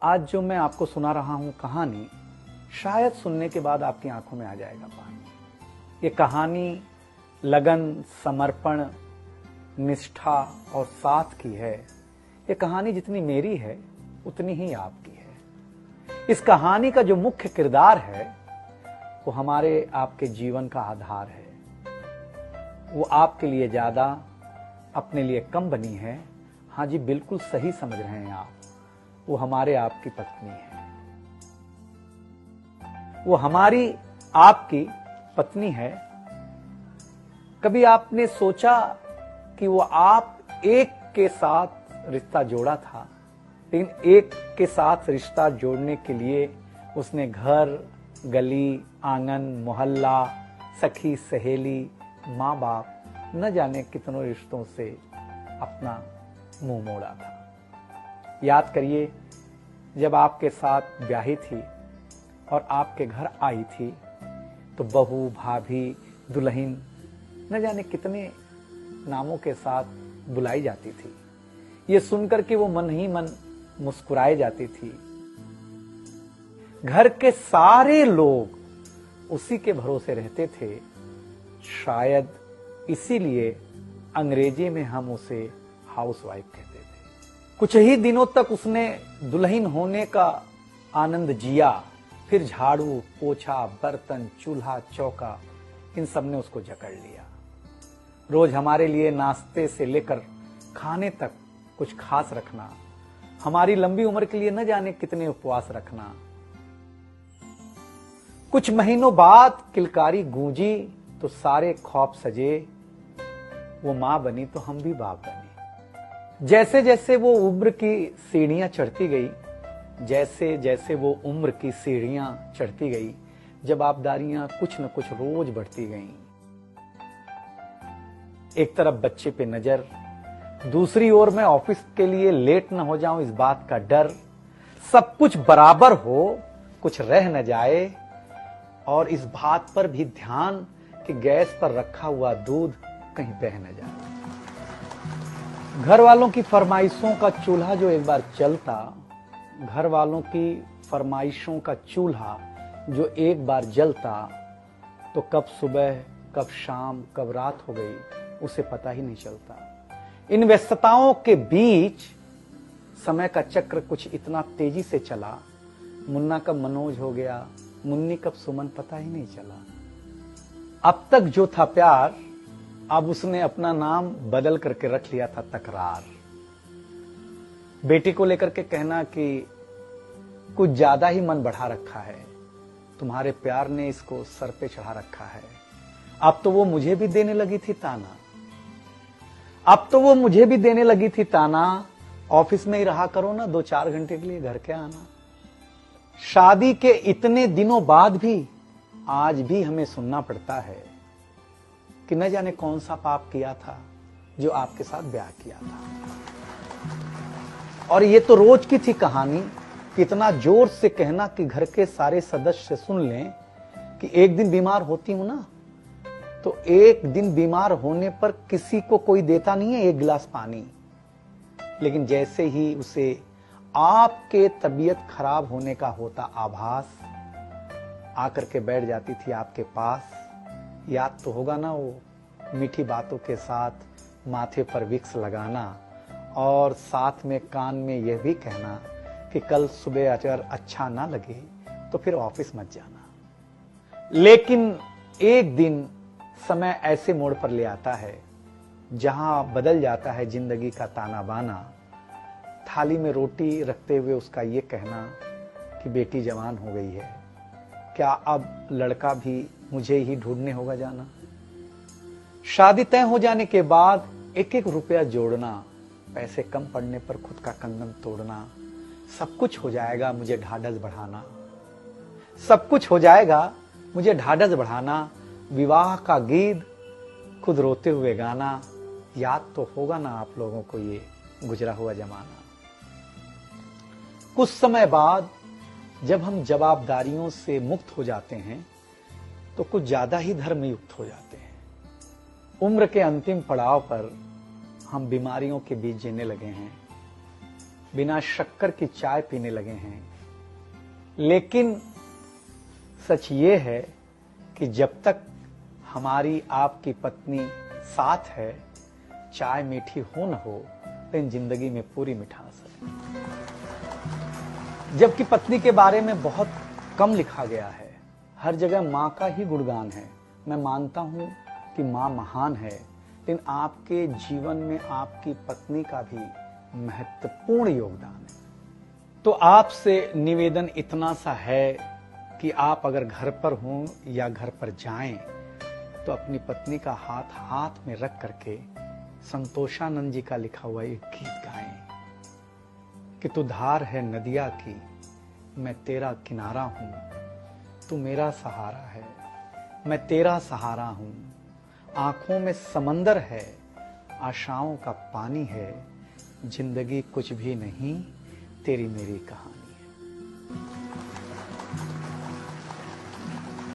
आज जो मैं आपको सुना रहा हूं कहानी, शायद सुनने के बाद आपकी आंखों में आ जाएगा पानी। ये कहानी लगन, समर्पण, निष्ठा और साथ की है। ये कहानी जितनी मेरी है उतनी ही आपकी है। इस कहानी का जो मुख्य किरदार है वो हमारे आपके जीवन का आधार है। वो आपके लिए ज्यादा, अपने लिए कम बनी है। हाँ जी, बिल्कुल सही समझ रहे हैं आप। वो हमारे आपकी पत्नी है। वो हमारी आपकी पत्नी है। कभी आपने सोचा कि वो आप एक के साथ रिश्ता जोड़ा था, लेकिन एक के साथ रिश्ता जोड़ने के लिए उसने घर, गली, आंगन, मोहल्ला, सखी, सहेली, माँ बाप, न जाने कितनों रिश्तों से अपना मुंह मोड़ा था। याद करिए, जब आपके साथ ब्याही थी और आपके घर आई थी तो बहू, भाभी, दुल्हन, न जाने कितने नामों के साथ बुलाई जाती थी। ये सुनकर के वो मन ही मन मुस्कुराए जाती थी। घर के सारे लोग उसी के भरोसे रहते थे। शायद इसीलिए अंग्रेजी में हम उसे हाउसवाइफ कहते थे। कुछ ही दिनों तक उसने दुल्हन होने का आनंद जिया। फिर झाड़ू, पोछा, बर्तन, चूल्हा, चौका, इन सब ने उसको जकड़ लिया। रोज हमारे लिए नाश्ते से लेकर खाने तक कुछ खास रखना, हमारी लंबी उम्र के लिए न जाने कितने उपवास रखना। कुछ महीनों बाद किलकारी गूंजी तो सारे खौफ सजे। वो मां बनी तो हम भी बाप बने। जैसे जैसे वो उम्र की सीढ़ियां चढ़ती गई, जैसे जैसे वो उम्र की सीढ़ियां चढ़ती गई, जवाबदारियां कुछ न कुछ रोज बढ़ती गईं। एक तरफ बच्चे पे नजर, दूसरी ओर मैं ऑफिस के लिए लेट न हो जाऊं इस बात का डर। सब कुछ बराबर हो, कुछ रह न जाए, और इस बात पर भी ध्यान कि गैस पर रखा हुआ दूध कहीं बह न जाए। घर वालों की फरमाइशों का चूल्हा जो एक बार चलता, घर वालों की फरमाइशों का चूल्हा जो एक बार जलता, तो कब सुबह, कब शाम, कब रात हो गई उसे पता ही नहीं चलता। इन व्यस्तताओं के बीच समय का चक्र कुछ इतना तेजी से चला, मुन्ना कब मनोज हो गया, मुन्नी कब सुमन, पता ही नहीं चला। अब तक जो था प्यार, अब उसने अपना नाम बदल करके रख लिया था तकरार। बेटी को लेकर के कहना कि कुछ ज्यादा ही मन बढ़ा रखा है, तुम्हारे प्यार ने इसको सर पे चढ़ा रखा है। अब तो वो मुझे भी देने लगी थी ताना, अब तो वो मुझे भी देने लगी थी ताना, ऑफिस में ही रहा करो ना, 2-4 घंटे के लिए घर के आना। शादी के इतने दिनों बाद भी आज भी हमें सुनना पड़ता है कि न जाने कौन सा पाप किया था जो आपके साथ ब्याह किया था। और ये तो रोज की थी कहानी। कितना जोर से कहना कि घर के सारे सदस्य सुन लें कि एक दिन बीमार होती हूं ना, तो एक दिन बीमार होने पर किसी को कोई देता नहीं है 1 गिलास पानी, लेकिन जैसे ही उसे आपके तबीयत खराब होने का होता आभास, आकर के बैठ जाती थी आपके पास। याद तो होगा ना, वो मीठी बातों के साथ माथे पर विक्स लगाना और साथ में कान में यह भी कहना कि कल सुबह अगर अच्छा ना लगे तो फिर ऑफिस मत जाना। लेकिन एक दिन समय ऐसे मोड़ पर ले आता है जहां बदल जाता है जिंदगी का ताना बाना। थाली में रोटी रखते हुए उसका ये कहना कि बेटी जवान हो गई है, क्या अब लड़का भी मुझे ही ढूंढने होगा जाना। शादी तय हो जाने के बाद 1-1 रुपया जोड़ना, पैसे कम पड़ने पर खुद का कंगन तोड़ना, सब कुछ हो जाएगा मुझे ढाढ़स बढ़ाना, सब कुछ हो जाएगा मुझे ढाढ़स बढ़ाना। विवाह का गीत खुद रोते हुए गाना। याद तो होगा ना आप लोगों को ये गुजरा हुआ जमाना। कुछ समय बाद जब हम जवाबदारियों से मुक्त हो जाते हैं तो कुछ ज्यादा ही धर्मयुक्त हो जाते हैं। उम्र के अंतिम पड़ाव पर हम बीमारियों के बीच जीने लगे हैं। बिना शक्कर की चाय पीने लगे हैं। लेकिन सच ये है कि जब तक हमारी आपकी पत्नी साथ है, चाय मीठी हो न हो, लेकिन जिंदगी में पूरी मिठास है। जबकि पत्नी के बारे में बहुत कम लिखा गया है, हर जगह मां का ही गुणगान है। मैं मानता हूं कि मां महान है, लेकिन आपके जीवन में आपकी पत्नी का भी महत्वपूर्ण योगदान है। तो आपसे निवेदन इतना सा है कि आप अगर घर पर हों या घर पर जाएं तो अपनी पत्नी का हाथ हाथ में रख करके संतोषानंद जी का लिखा हुआ एक गीत गाएं कि तू धार है नदिया की, मैं तेरा किनारा हूं, तू मेरा सहारा है, मैं तेरा सहारा हूं, आंखों में समंदर है, आशाओं का पानी है, जिंदगी कुछ भी नहीं, तेरी मेरी कहानी।